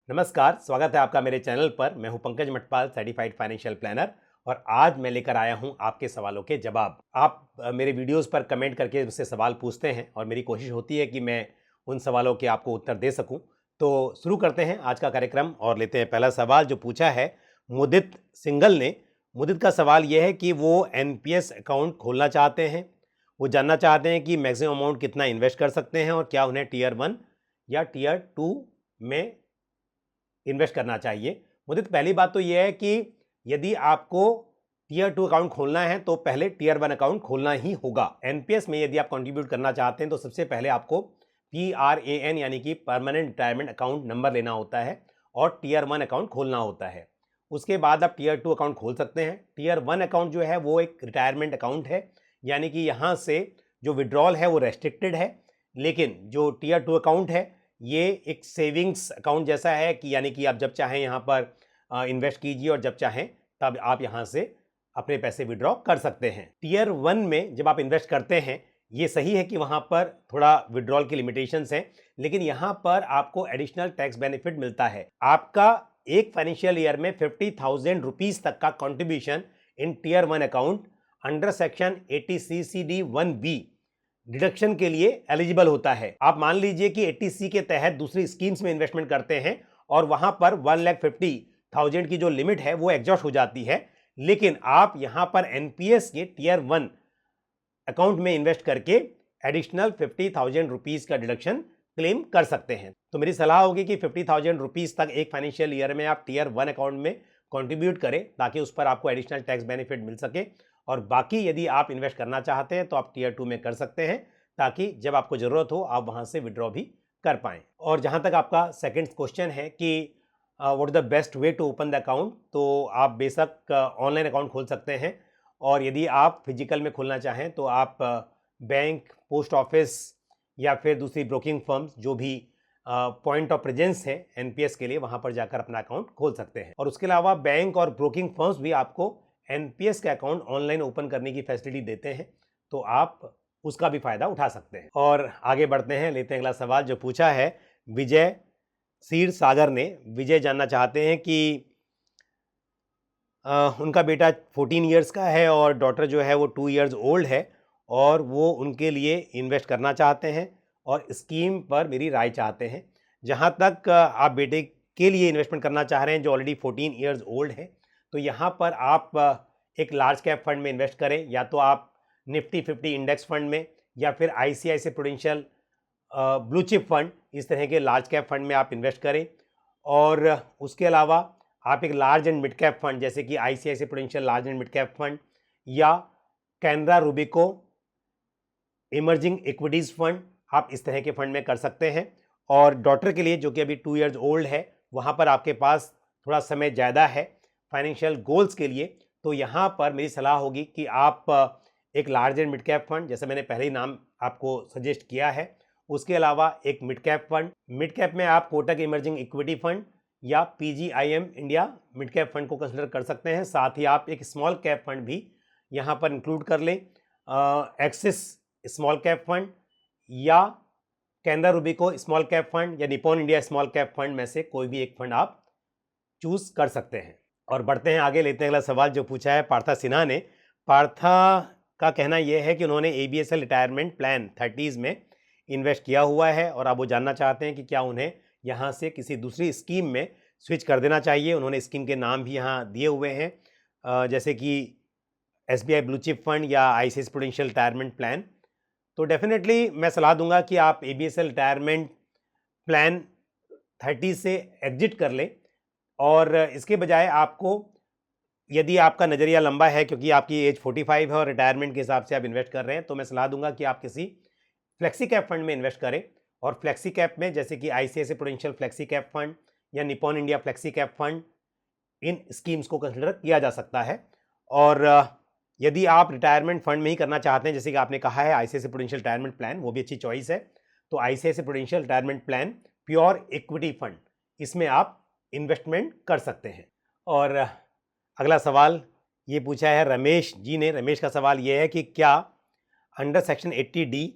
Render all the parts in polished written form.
नमस्कार, स्वागत है आपका मेरे चैनल पर। मैं हूं Pankaj Matpal, certified financial planner, और आज मैं लेकर आया हूं आपके सवालों के जवाब। आप मेरे वीडियोस पर कमेंट करके मुझसे सवाल पूछते हैं और मेरी कोशिश होती है कि मैं उन सवालों के आपको उत्तर दे सकूं। तो शुरू करते हैं आज का कार्यक्रम और लेते हैं पहला सवाल जो पूछा है मुदित सिंगल ने। मुदित का सवाल यह है कि वो एनपीएस अकाउंट खोलना चाहते हैं। वो जानना चाहते हैं कि मैक्सिमम अमाउंट कितना इन्वेस्ट कर सकते हैं और क्या उन्हें टीयर 1 या टीयर 2 में इन्वेस्ट करना चाहिए। मुझे तो पहली बात तो यह है कि यदि आपको टीयर 2 अकाउंट खोलना है तो पहले टीयर 1 अकाउंट खोलना ही होगा। एनपीएस में यदि आप कंट्रीब्यूट करना चाहते हैं तो सबसे पहले आपको PRAN यानी कि परमानेंट रिटायरमेंट अकाउंट नंबर लेना होता है और टीयर 1 अकाउंट खोलना होता है। उसके बाद आप टीयर 2 अकाउंट खोल सकते हैं। टीयर 1 अकाउंट जो है वो एक रिटायरमेंट अकाउंट है, यानी कि यहाँ से जो विड्रॉल है वो रेस्ट्रिक्टेड है, लेकिन जो टीयर 2 अकाउंट है ये एक सेविंग्स अकाउंट जैसा है कि यानी कि आप जब चाहें यहाँ पर इन्वेस्ट कीजिए और जब चाहें तब आप यहाँ से अपने पैसे विड्रॉ कर सकते हैं। टीयर 1 में जब आप इन्वेस्ट करते हैं, ये सही है कि वहाँ पर थोड़ा विड्रॉल की लिमिटेशंस हैं, लेकिन यहाँ पर आपको एडिशनल टैक्स बेनिफिट मिलता है। आपका एक फाइनेंशियल ईयर में 50,000 रुपीज़ तक का contribution in tier 1 account under section 80CCD 1B deduction के लिए एलिजिबल होता है। आप मान लीजिए कि 80C के तहत दूसरी स्कीम्स में इन्वेस्टमेंट करते हैं और वहां पर 1,50,000 की जो लिमिट है वो एग्जॉस्ट हो जाती है, लेकिन आप यहां पर एनपीएस के टीयर 1 अकाउंट में इन्वेस्ट करके एडिशनल 50,000 रुपीज का डिडक्शन क्लेम कर सकते हैं। तो मेरी सलाह होगी कि 50,000 रुपीज तक एक फाइनेंशियल ईयर में आप टीयर 1 अकाउंट में कंट्रीब्यूट करें ताकि उस पर आपको एडिशनल टैक्स बेनिफिट मिल सके, और बाकी यदि आप इन्वेस्ट करना चाहते हैं तो आप टीयर 2 में कर सकते हैं ताकि जब आपको ज़रूरत हो आप वहां से विड्रॉ भी कर पाएं। और जहां तक आपका सेकंड क्वेश्चन है कि what is the best way to open the account, तो आप बेशक ऑनलाइन अकाउंट खोल सकते हैं, और यदि आप फिजिकल में खोलना चाहें तो आप बैंक, पोस्ट ऑफिस या फिर दूसरी ब्रोकिंग फर्म्स जो भी पॉइंट ऑफ प्रेजेंस है एनपीएस के लिए, वहां पर जाकर अपना अकाउंट खोल सकते हैं। और उसके अलावा बैंक और ब्रोकिंग फर्म्स भी आपको एनपीएस का अकाउंट ऑनलाइन ओपन करने की फैसिलिटी देते हैं, तो आप उसका भी फायदा उठा सकते हैं। और आगे बढ़ते हैं, लेते हैं अगला सवाल जो पूछा है विजय सीर सागर ने। विजय जानना चाहते हैं कि उनका बेटा 14 इयर्स का है और डॉटर जो है वो 2 इयर्स ओल्ड है, और वो उनके लिए इन्वेस्ट करना चाहते हैं और स्कीम पर मेरी राय चाहते हैं। जहाँ तक आप बेटे के लिए इन्वेस्टमेंट करना चाह रहे हैं जो ऑलरेडी 14 इयर्स ओल्ड है, तो यहाँ पर आप एक लार्ज कैप फंड में इन्वेस्ट करें, या तो आप निफ्टी 50 इंडेक्स फंड में या फिर ICICI prudential blue chip fund, इस तरह के लार्ज कैप फंड में आप इन्वेस्ट करें। और उसके अलावा आप एक large and mid cap fund जैसे कि ICICI prudential large and mid cap fund या कैनरा रूबिको इमर्जिंग इक्विटीज़ फंड, आप इस तरह के फंड में कर सकते हैं। और डॉटर के लिए जो कि अभी 2 इयर्स ओल्ड है, वहाँ पर आपके पास थोड़ा समय ज़्यादा है फाइनेंशियल गोल्स के लिए, तो यहाँ पर मेरी सलाह होगी कि आप एक large and mid cap fund, जैसे मैंने पहले ही नाम आपको सजेस्ट किया है, उसके अलावा एक mid cap fund, mid cap में आप कोटक इमर्जिंग इक्विटी फंड या PGIM India mid cap fund को कंसिडर कर सकते हैं। साथ ही आप एक स्मॉल कैप फंड भी यहाँ पर इंक्लूड कर लें, एक्सिस स्मॉल कैप फंड या कैनरा रूबिको स्मॉल कैप फंड या Nippon India small cap fund में से कोई भी एक फंड आप चूज कर सकते हैं। और बढ़ते हैं आगे, लेते हैं अगला सवाल जो पूछा है पार्था सिन्हा ने। पार्था का कहना यह है कि उन्होंने ABSL रिटायरमेंट प्लान 30s में इन्वेस्ट किया हुआ है और अब वो जानना चाहते हैं कि क्या उन्हें यहाँ से किसी दूसरी स्कीम में स्विच कर देना चाहिए। उन्होंने स्कीम के नाम भी यहाँ दिए हुए हैं, जैसे कि SBI ब्लू चिप फंड या ICICI प्रूडेंशियल रिटायरमेंट प्लान। तो डेफिनेटली मैं सलाह दूंगा कि आप ABSL रिटायरमेंट प्लान 30 से एग्जिट कर लें, और इसके बजाय आपको, यदि आपका नज़रिया लंबा है क्योंकि आपकी एज 45 है और रिटायरमेंट के हिसाब से आप इन्वेस्ट कर रहे हैं, तो मैं सलाह दूंगा कि आप किसी फ्लेक्सी कैप फंड में इन्वेस्ट करें। और फ्लेक्सी कैप में जैसे कि ICICI prudential flexi cap fund या Nippon India flexi cap fund, इन स्कीम्स को कंसिडर किया जा सकता है। और यदि आप रिटायरमेंट फंड में ही करना चाहते हैं, जैसे कि आपने कहा है ICICI प्रूडेंशियल रिटायरमेंट प्लान, वो भी अच्छी चॉइस है, तो ICICI prudential retirement plan pure equity fund, इसमें आप इन्वेस्टमेंट कर सकते हैं। और अगला सवाल ये पूछा है रमेश जी ने। रमेश का सवाल ये है कि क्या अंडर सेक्शन 80D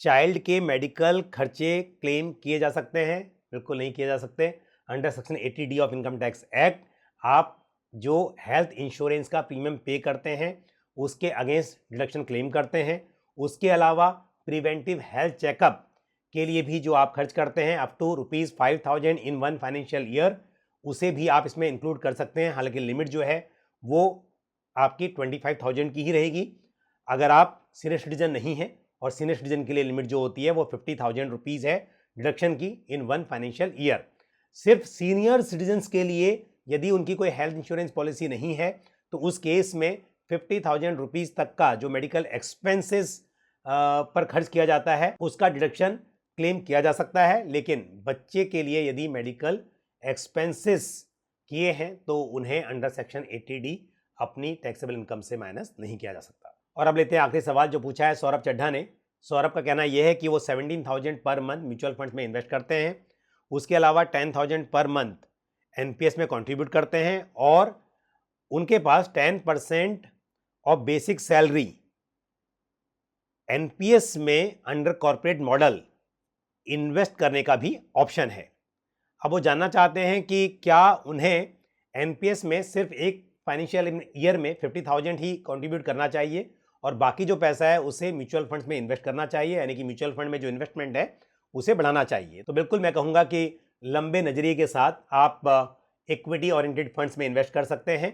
चाइल्ड के मेडिकल खर्चे क्लेम किए जा सकते हैं? बिल्कुल नहीं किए जा सकते। Under section 80D of income tax act आप जो हेल्थ इंश्योरेंस का प्रीमियम पे करते हैं उसके अगेंस्ट डिडक्शन क्लेम करते हैं। उसके अलावा प्रिवेंटिव हेल्थ चेकअप के लिए भी जो आप खर्च करते हैं up to ₹5,000 in 1 financial year, उसे भी आप इसमें इंक्लूड कर सकते हैं। हालांकि लिमिट जो है वो आपकी 25,000 की ही रहेगी। अगर आप सीनियर सिटीजन नहीं हैं, और सीनियर सिटीजन के लिए लिमिट जो होती है वो 50,000 रुपीज़ है डिडक्शन की इन 1 फाइनेंशियल ईयर। सिर्फ सीनियर सिटीजन्स के लिए यदि उनकी कोई हेल्थ इंश्योरेंस पॉलिसी नहीं है तो उस केस में 50,000 रुपीज़ तक का जो मेडिकल एक्सपेंसेस पर खर्च किया जाता है उसका डिडक्शन क्लेम किया जा सकता है। लेकिन बच्चे के लिए यदि मेडिकल एक्सपेंसेस किए हैं तो उन्हें अंडर सेक्शन 80D अपनी टैक्सेबल इनकम से माइनस नहीं किया जा सकता। और अब लेते हैं आखिरी सवाल जो पूछा है सौरभ चड्ढा ने। सौरभ का कहना यह है कि वो 17,000 पर मंथ म्यूचुअल फंड्स में इन्वेस्ट करते हैं, उसके अलावा 10,000 पर मंथ एनपीएस में कंट्रीब्यूट करते हैं, और उनके पास 10% ऑफ बेसिक सैलरी एनपीएस में अंडर कॉर्पोरेट मॉडल इन्वेस्ट करने का भी ऑप्शन है। अब वो जानना चाहते हैं कि क्या उन्हें एनपीएस में सिर्फ एक फाइनेंशियल ईयर में 50,000 ही कंट्रीब्यूट करना चाहिए और बाकी जो पैसा है उसे म्यूचुअल फंड्स में इन्वेस्ट करना चाहिए, यानी कि म्यूचुअल फंड में जो इन्वेस्टमेंट है उसे बढ़ाना चाहिए। तो बिल्कुल मैं कहूँगा कि लंबे नज़रिए के साथ आप इक्विटी ओरिएंटेड फंड्स में इन्वेस्ट कर सकते हैं।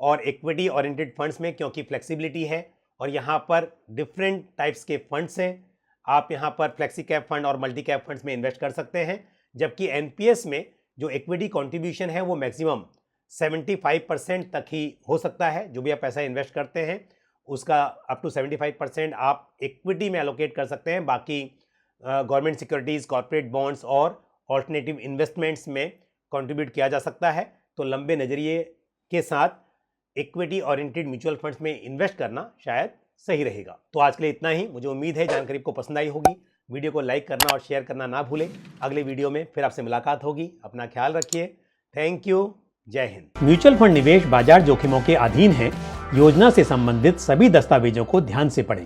और इक्विटी ओरिएंटेड फंड्स में क्योंकि फ्लेक्सिबिलिटी है और यहाँ पर डिफरेंट टाइप्स के फंड्स हैं, आप यहाँ पर फ्लेक्सी कैप फंड और मल्टी कैप फंड्स में इन्वेस्ट कर सकते हैं। जबकि एनपीएस में जो इक्विटी कॉन्ट्रीब्यूशन है वो मैक्सिमम 75% तक ही हो सकता है। जो भी आप पैसा इन्वेस्ट करते हैं उसका अप टू 75% आप इक्विटी में एलोकेट कर सकते हैं, बाकी गवर्नमेंट सिक्योरिटीज़, कॉर्पोरेट बॉन्ड्स और ऑल्टरनेटिव इन्वेस्टमेंट्स में कंट्रीब्यूट किया जा सकता है। तो लंबे नज़रिए के साथ इक्विटी ओरिएंटेड म्यूचुअल फंड्स में इन्वेस्ट करना शायद सही रहेगा। तो आज के लिए इतना ही। मुझे उम्मीद है जानकारी को पसंद आई होगी। वीडियो को लाइक करना और शेयर करना ना भूलें। अगले वीडियो में फिर आपसे मुलाकात होगी। अपना ख्याल रखिए। Thank you. जय हिंद। म्यूचुअल फंड निवेश बाजार जोखिमों के अधीन है। योजना से संबंधित सभी दस्तावेजों को ध्यान से पढ़ें।